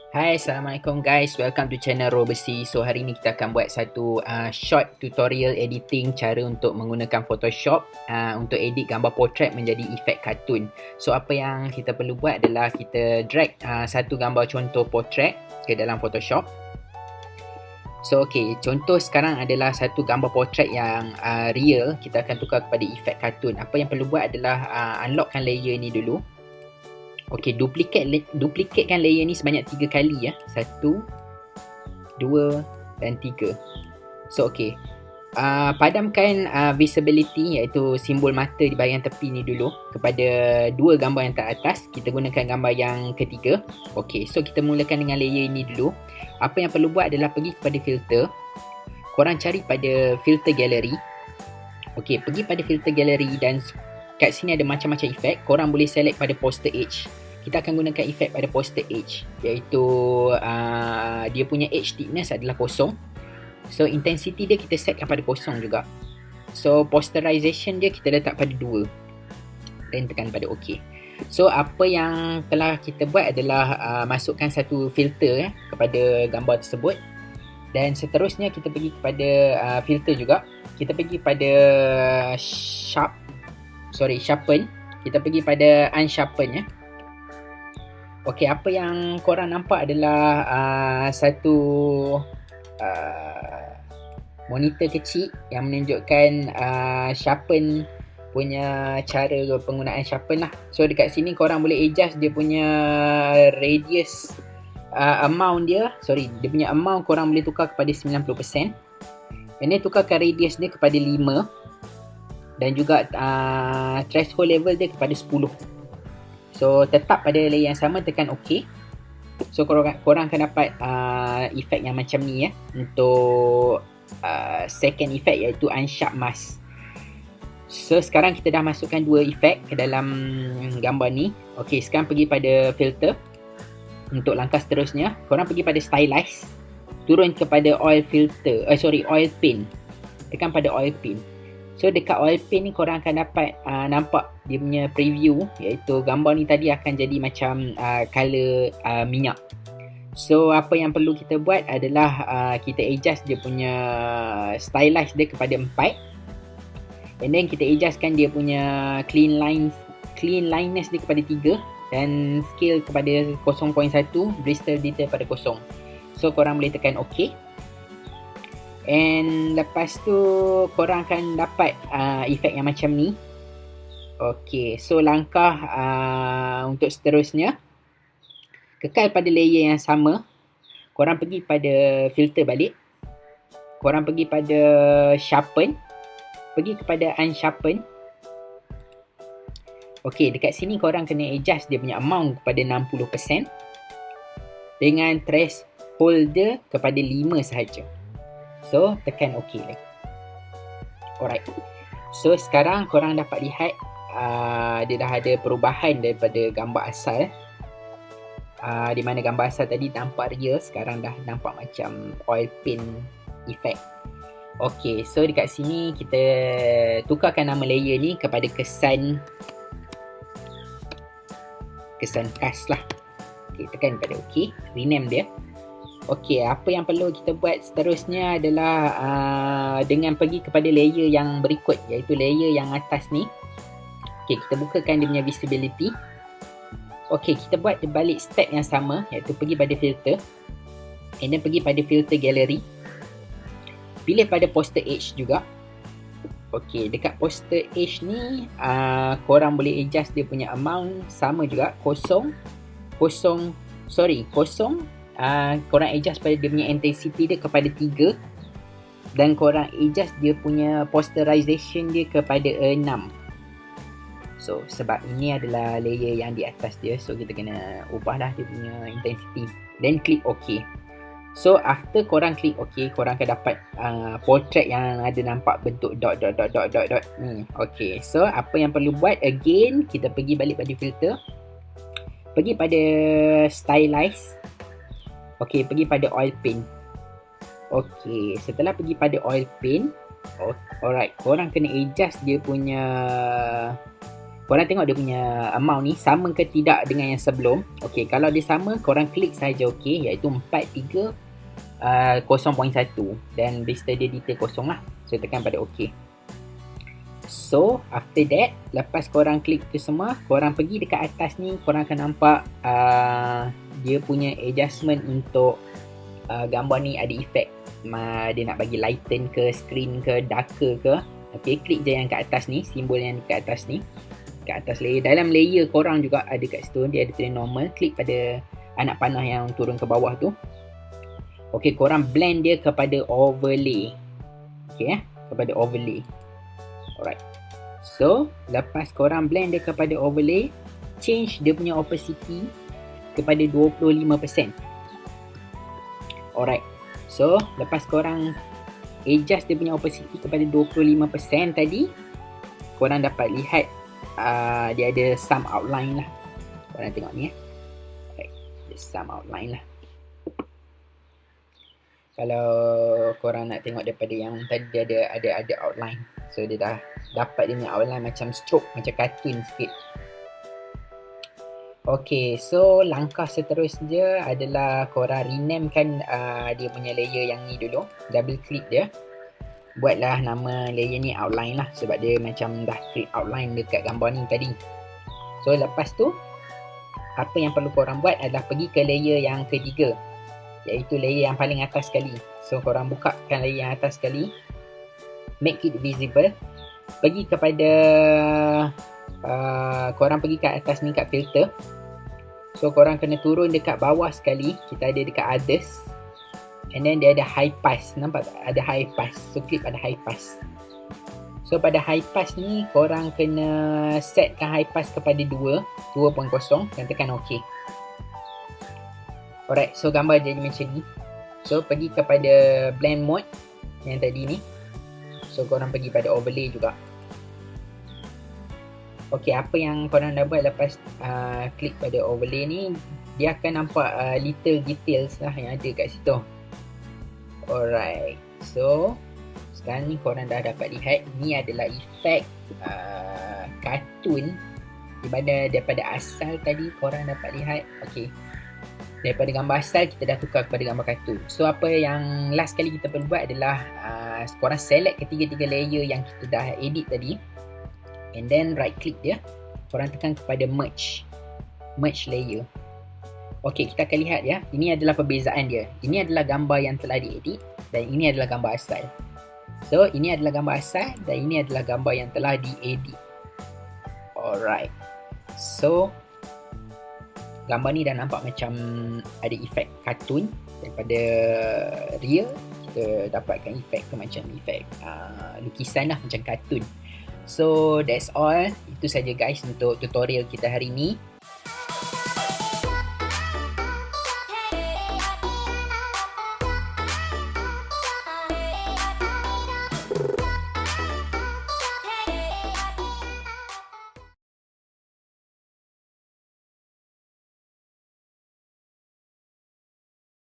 Hai, Assalamualaikum guys. Welcome to channel Robesi. So, hari ni kita akan buat satu short tutorial editing cara untuk menggunakan Photoshop untuk edit gambar portrait menjadi efek kartun. So, apa yang kita perlu buat adalah kita drag satu gambar contoh portrait ke dalam Photoshop. So, okay, contoh sekarang adalah satu gambar portrait yang real. Kita akan tukar kepada efek kartun. Apa yang perlu buat adalah unlockkan layer ni dulu. Okey, duplicatekan layer ni sebanyak 3 kali ya. 1 2 dan 3. So okey. Padamkan visibility iaitu simbol mata di bahagian tepi ni dulu kepada dua gambar yang teratas. Kita gunakan gambar yang ketiga. Okey, so kita mulakan dengan layer ini dulu. Apa yang perlu buat adalah pergi kepada filter. Korang cari pada filter gallery. Okey, pergi pada filter gallery dan kat sini ada macam-macam efek. Korang boleh select pada poster edge. Kita akan gunakan efek pada poster edge, iaitu dia punya edge thickness adalah kosong. So intensity dia kita setkan pada kosong juga. So posterization dia kita letak pada 2 dan tekan pada OK. So apa yang telah kita buat adalah masukkan satu filter kepada gambar tersebut. Dan seterusnya kita pergi kepada filter juga. Kita pergi pada sharpen. Kita pergi pada unsharpen ya. Okey, apa yang korang nampak adalah satu monitor kecil yang menunjukkan sharpen punya cara penggunaan sharpen lah. So dekat sini korang boleh adjust dia punya radius amount dia. Dia punya amount korang boleh tukar kepada 90%. Dan ni tukarkan radius dia kepada 5. Dan juga threshold level dia kepada 10. So tetap pada layer yang sama, tekan OK. So korang akan dapat efek yang macam ni ya. Untuk second effect iaitu unsharp mask. So sekarang kita dah masukkan dua efek ke dalam gambar ni. OK, sekarang pergi pada filter. Untuk langkah seterusnya, korang pergi pada stylize. Turun kepada oil paint. Tekan pada oil paint. So dekat oil paint ni korang akan dapat nampak dia punya preview, iaitu gambar ni tadi akan jadi macam color minyak. So apa yang perlu kita buat adalah kita adjust dia punya stylize dia kepada 4. And then kita adjustkan dia punya clean lineness dia kepada 3. Dan scale kepada 0.1, Bristol detail pada 0. So korang boleh tekan OK. And lepas tu korang akan dapat efek yang macam ni. Okay, so langkah untuk seterusnya, kekal pada layer yang sama. Korang pergi pada filter balik. Korang pergi pada sharpen. Pergi kepada unsharpen. Okay, dekat sini korang kena adjust dia punya amount kepada 60%. Dengan threshold dia kepada 5 sahaja. So tekan OK lagi. Alright. So sekarang korang dapat lihat dia dah ada perubahan daripada gambar asal. Di mana gambar asal tadi nampak real, sekarang dah nampak macam oil paint effect. OK, so dekat sini kita tukarkan nama layer ni kepada kesan khas lah. OK, tekan pada OK. Rename dia. Okey, apa yang perlu kita buat seterusnya adalah dengan pergi kepada layer yang berikut, iaitu layer yang atas ni. Okey, kita bukakan dia punya visibility. Okey, kita buat balik step yang sama, iaitu pergi pada filter. And then pergi pada filter gallery. Pilih pada poster edge juga. Okey, dekat poster edge ni korang boleh adjust dia punya amount sama juga, kosong. Korang adjust pada dia punya intensity dia kepada 3. Dan korang adjust dia punya posterization dia kepada 6. So sebab ini adalah layer yang di atas dia, so kita kena ubahlah dia punya intensity. Then klik OK. So after korang klik OK, korang akan dapat portrait yang ada nampak bentuk dot ni. Okay, so apa yang perlu buat, again kita pergi balik pada filter. Pergi pada stylize. Okey, pergi pada oil paint. Okey, setelah pergi pada oil paint, alright, korang kena adjust dia punya Korang tengok dia punya amount ni sama ke tidak dengan yang sebelum. Okey, kalau dia sama, korang klik saja okey, iaitu 430.1 dan lista dia detail kosong lah. So tekan pada okey. So after that, lepas korang klik tu semua, korang pergi dekat atas ni, korang akan nampak dia punya adjustment untuk gambar ni ada efek. Dia nak bagi lighten ke, screen ke, darker ke. Okay, klik je yang kat atas ni, simbol yang dekat atas ni, kat atas layer. Dalam layer korang juga ada kat situ, dia ada tulis normal. Klik pada anak panah yang turun ke bawah tu. Okay, korang blend dia kepada overlay. Okay, kepada overlay. Alright. So, lepas korang blend dia kepada overlay, change dia punya opacity kepada 25%. Alright. So, lepas korang adjust dia punya opacity kepada 25% tadi, korang dapat lihat dia ada some outline lah. Korang tengok ni Alright. Ada some outline lah. Kalau korang nak tengok daripada yang tadi dia ada outline. So dia dah dapat dia punya outline macam stroke, macam cartoon sikit. Okay, so langkah seterusnya adalah korang rename kan dia punya layer yang ni dulu. Double click dia. Buatlah nama layer ni outline lah, sebab dia macam dah create outline dekat gambar ni tadi. So lepas tu, apa yang perlu korang buat adalah pergi ke layer yang ketiga, iaitu layer yang paling atas sekali. So korang bukakan layer yang atas sekali, make it visible. Pergi kepada korang pergi kat atas ni kat filter. So korang kena turun dekat bawah sekali. Kita ada dekat others, and then dia ada high pass. Nampak tak? Ada high pass. So klik pada high pass. So pada high pass ni korang kena setkan high pass kepada 2.0 dan tekan OK. Alright, so gambar jadi macam ni. So pergi kepada blend mode yang tadi ni. So korang pergi pada overlay juga. Okay, apa yang korang dah buat lepas klik pada overlay ni, dia akan nampak little details lah yang ada kat situ. Alright, so sekarang ni korang dah dapat lihat ni adalah efek kartun, di mana daripada asal tadi korang dapat lihat. Okay, daripada gambar asal kita dah tukar kepada gambar kartun. So apa yang last kali kita perlu buat adalah korang select ketiga-tiga layer yang kita dah edit tadi, and then right click dia, korang tekan kepada merge layer. Ok, kita akan lihat ya, ini adalah perbezaan dia. Ini adalah gambar yang telah diedit dan ini adalah gambar asal. So ini adalah gambar asal dan ini adalah gambar yang telah diedit. Alright, so gambar ni dah nampak macam ada efek kartun. Daripada real, kita dapatkan efek tu macam efek lukisan lah, macam kartun. So that's all. Itu saja guys untuk tutorial kita hari ni.